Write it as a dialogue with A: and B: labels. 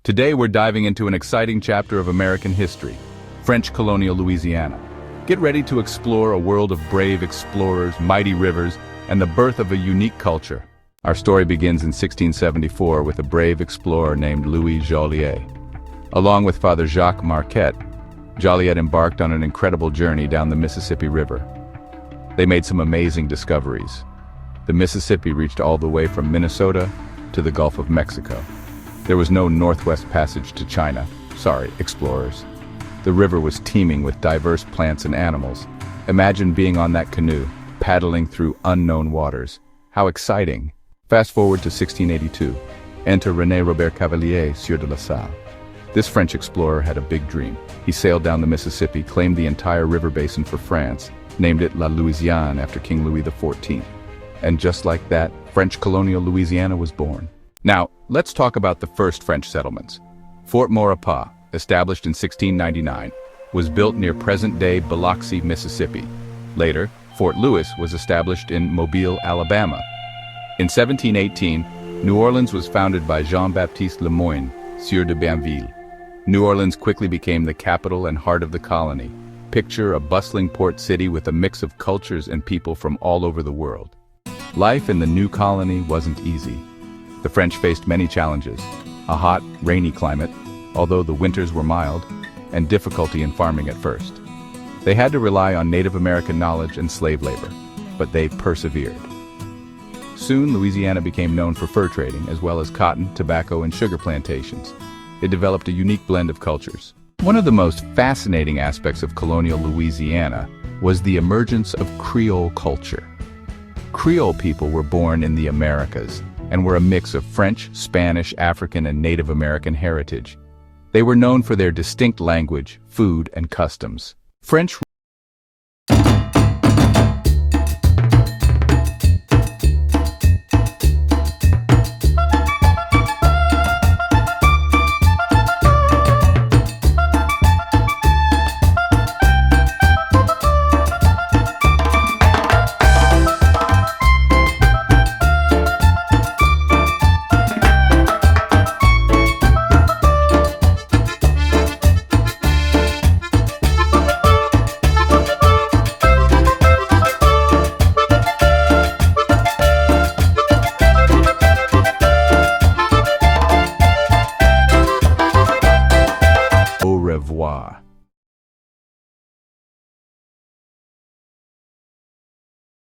A: Today we're diving into an exciting chapter of American history, French Colonial Louisiana. Get ready to explore a world of brave explorers, mighty rivers, and the birth of a unique culture. Our story begins in 1674 with a brave explorer named Louis Jolliet. Along with Father Jacques Marquette, Jolliet embarked on an incredible journey down the Mississippi River. They made some amazing discoveries. The Mississippi reached all the way from Minnesota to the Gulf of Mexico. There was no northwest passage to China. Sorry, explorers. The river was teeming with diverse plants and animals. Imagine being on that canoe, paddling through unknown waters. How exciting! Fast forward to 1682. Enter René-Robert Cavelier, sieur de la Salle. This French explorer had a big dream. He sailed down the Mississippi, claimed the entire river basin for France, named it La Louisiane after King Louis XIV. And just like that, French Colonial Louisiana was born. Now, let's talk about the first French settlements. Fort Maurepas, established in 1699, was built near present-day Biloxi, Mississippi. Later, Fort Lewis was established in Mobile, Alabama. In 1718, New Orleans was founded by Jean-Baptiste Le Moyne, sieur de Bienville. New Orleans quickly became the capital and heart of the colony. Picture a bustling port city with a mix of cultures and people from all over the world. Life in the new colony wasn't easy. The French faced many challenges: a hot, rainy climate, although the winters were mild, and difficulty in farming at first. They had to rely on Native American knowledge and slave labor, but they persevered. Soon, Louisiana became known for fur trading, as well as cotton, tobacco, and sugar plantations. It developed a unique blend of cultures. One of the most fascinating aspects of colonial Louisiana was the emergence of Creole culture. Creole people were born in the Americas and were a mix of French, Spanish, African, and Native American heritage. They were known for their distinct language, food, and customs. French